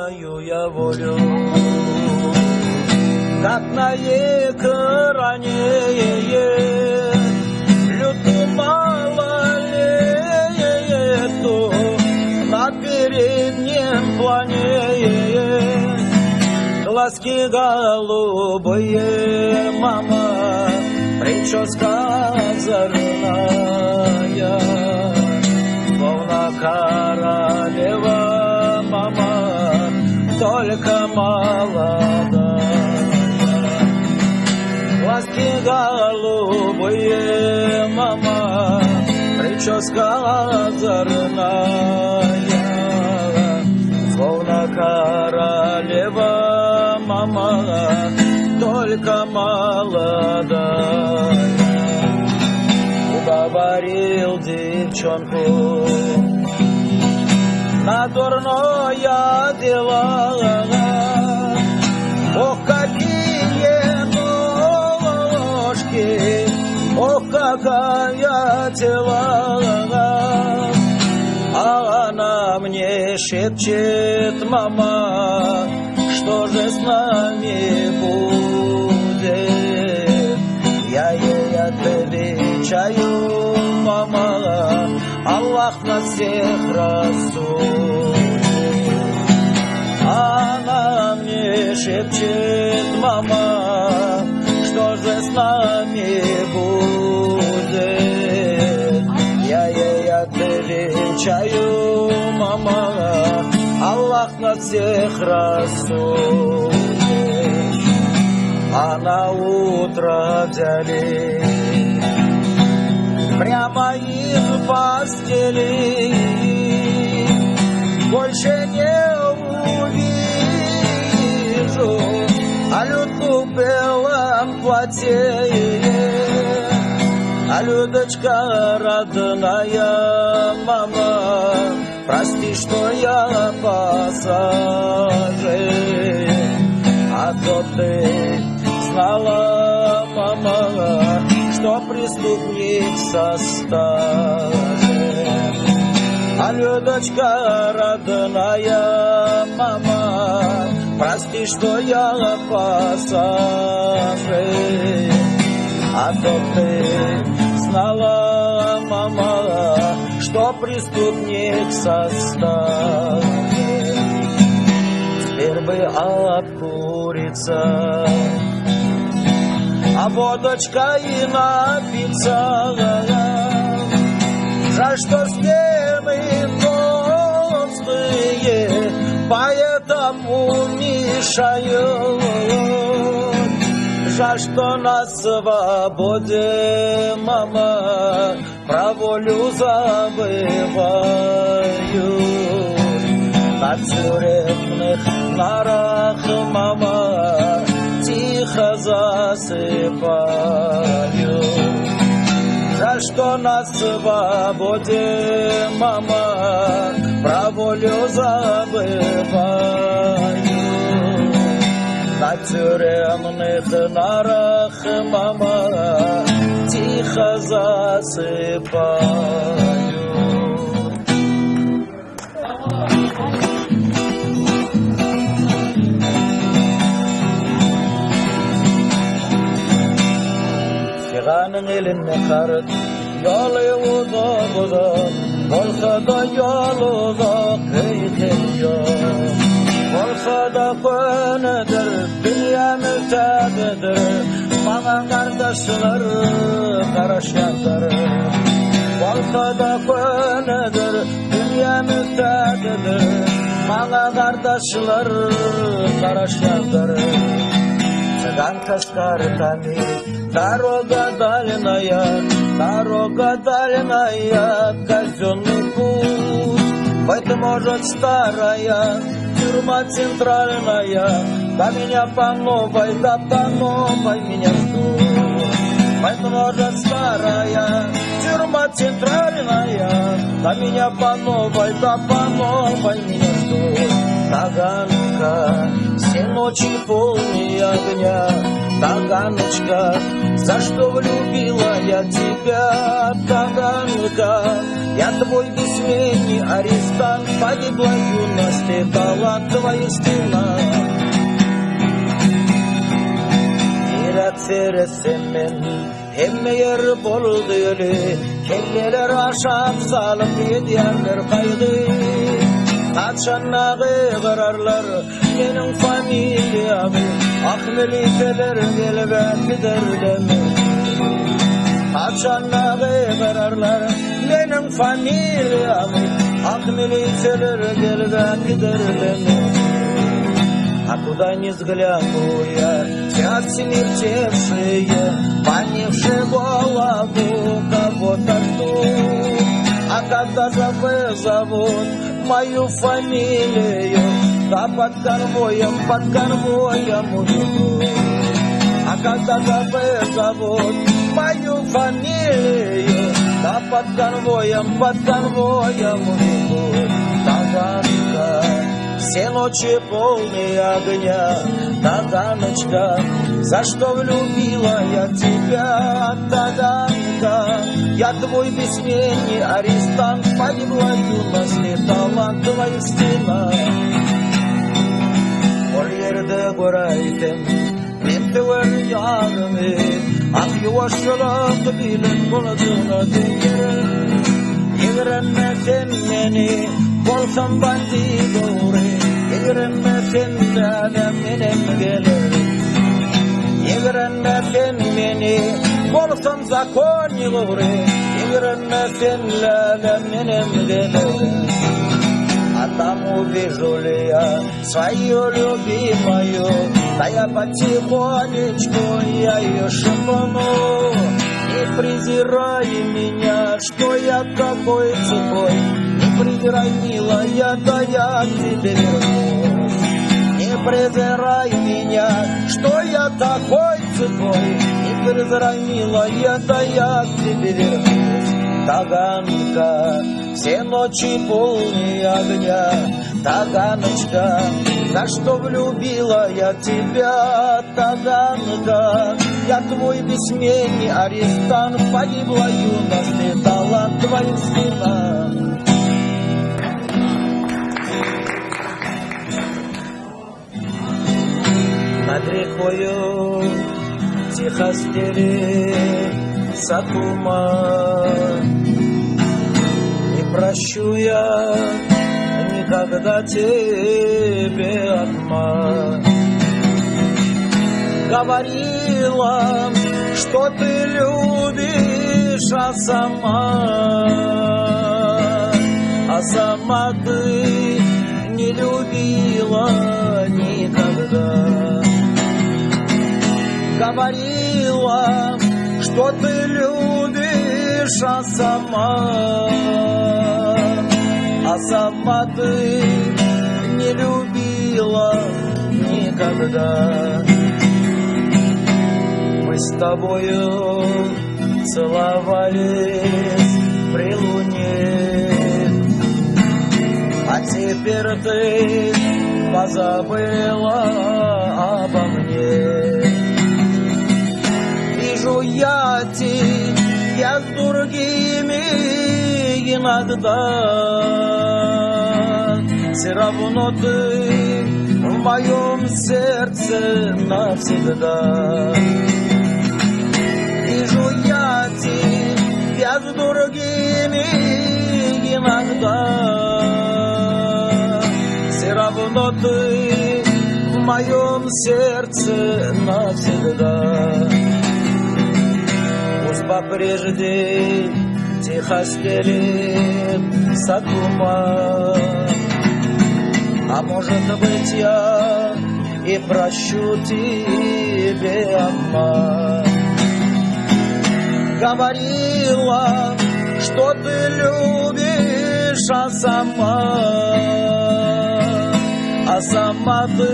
знаю я волю, как на экране лютую малолетку на переднем плане. Глазки голубые, мама, прическа озорная, словно королева, мама, только молодая. Глазки голубые, мама, прическа озорная, словно королева, мама, только молодая. Уговорил девчонку на дурное дело. Ох, какие ножки, ох, какая тела. А она мне шепчет: мама, что же с нами будет? Я ей отвечаю: мама, Аллах нас всех рассудит. Она мне шепчет: мама, что же с нами будет? Я ей отвечаю: мама, Аллах нас всех рассудит. А на утро взяли прямо из постели, больше не увижу Алютку в белом платье. Алюточка родная, мама, прости, что я пассажир, а то ты знала, мама, что преступник со стажем. Алюточка родная, мама, прости, что я пассажир, а то ты знала, мама, что преступник со стажем. Теперь бы обкуриться, а водочкой напиться. Жаль, что стены толстые, поэтому мешают. Жаль, что на свободе, мама, про волю забывают. На тюремных нарах, мама, тихо засыпаю. Жаль, что на свободе, мама, про волю забываю. На тюремных нарах, мама, тихо засыпаю. Сиганың еліне қарыт, yolu uzak uzak, olsa da yol uzak, eyken yok. Olsa da könüdür, dünya müteadidir, bana kardeşler, karışanlar. Olsa da könüdür, dünya müteadidir, bana kardeşler, karışanlar. Цыганка с картами, дорога дальняя, казенный путь. Быть может старая, тюрьма центральная, да меня по новой меня ждут. Быть может старая, тюрьма центральная, да меня по новой меня ждут. Таганка, все ночи полные огня, Таганочка, за что влюбила я тебя, Таганка? Я твой бессменный арестант, погибла юность, летала твоя стена. Seresemen hemmeyer boldu öyle kelleler aşap salıp yediyarlar kaydı kaçanağı kararlar benim familyamı akmeliseler gelbet giderlemi kaçanağı kararlar benim familyamı akmeliseler gelbet giderlemi. А куда ни взгляну я, вся смертевшие, понявшие голову, кого-то ждут. А когда зовут мою фамилию, да под конвоем уйдут. А когда зовут мою фамилию, да под конвоем уйдут. Таганка, все ночи полные огня, Таганочка, за что влюбила я тебя, Таганка? Я твой бессменный арестант, погибла юность, летала твоя стена. Ol yerde göreydim, bittiver yarımı, ak yuvaşçılık bilin bulduğuna değer. Yigrenme sen beni, bolsam bandido. Yigrenme sen de menem gelir. Yigrenme sen beni, bolsam zakonnigur. Yigrenme sen de menem gelir. А там увижу ли я свою любимую, да я потихонечку я ее шепну. Не презирай меня, что я такой цепой, не презирай, милая, да я к тебе вернусь. Не презирай меня, что я такой цепой, не презирай, милая, да я к тебе вернусь. Таганка, все ночи полные огня, Таганочка, за что влюбила я тебя, Таганка? Я твой бессменный арестант, погибла юность, летала твоя стена. Над рекою тихо стелит сакума. Не прощу я никогда тебе обман. Говорила, что ты любишь, а сама ты не любила никогда. Говорила, что ты любишь, а сама ты не любила никогда. Мы с тобою целовались при луне, а теперь ты позабыла обо мне. Вижу я тебя с другими иногда, все равно ты в моем сердце навсегда. Вижу я тебя с другими иногда, все равно ты в моем сердце навсегда. Пусть попрежде тихо стелит сакума, а может быть я и прощу тебе обман. Говорила, что ты любишь, а сама ты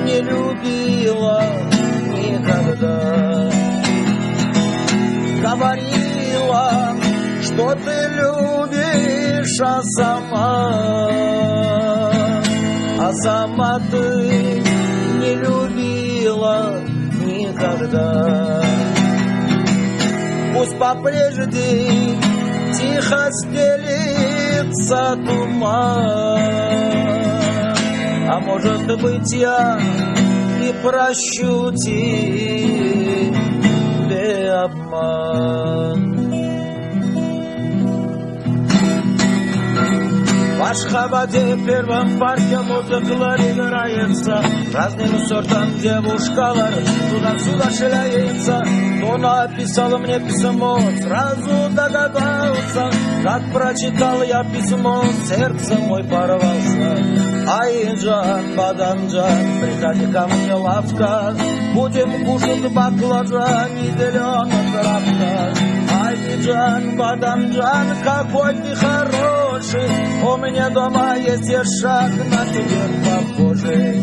не любила никогда. Говорила, что ты любишь, а сама ты не любила никогда. Пусть по прежде тихо стелится туман, а может быть я и прощу тебе обман. В Ашхабаде в первом парке музыка играется, разным сортом девушкалар туда-сюда шляется. Кто написал мне письмо, сразу догадался. Как прочитал я письмо, сердце мой порвался. Айджан, Баданджан, приходи ко мне лавка, будем кушать баклажан и зеленая травка. Айджан, Баданджан, какой ты хороший, у меня дома есть ешак, на тебя похожий.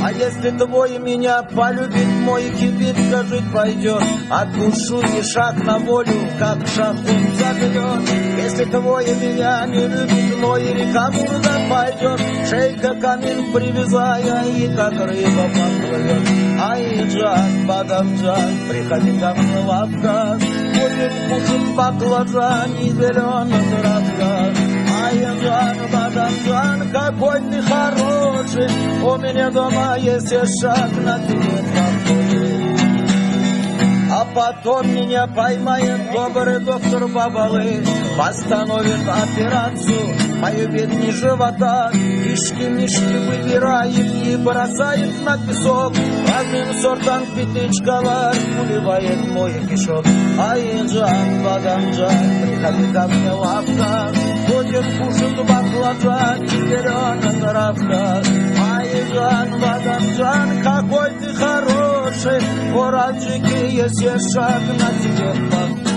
А если твой меня полюбит, мой кибитка жить пойдет. Отпущу ешак на волю, как шахун заберет. Если твой меня не любит, мой река Мурда пойдет. Шейка камень привязая, и как рыба поплывет. Айджан, Бадамджан, приходи ко мне лавка, будем кушать баклажан и зеленая травка. Айджан, Бадамджан, какой ты хороший, у меня дома есть шаг на тебе похожий. А потом меня поймает добрый доктор Бабалы, постановит операцию мою бедни живота. Мишки выбирает и бросает на песок, разным сортом пятничкова уливает мой кишок. Айджан, Бадамджан, приходи ко мне лавка, будем кушать баклажан и зеленая травка. Айджан, Бадамджан, какой ты хороший, у Раджики есть шаг на тебе похожий.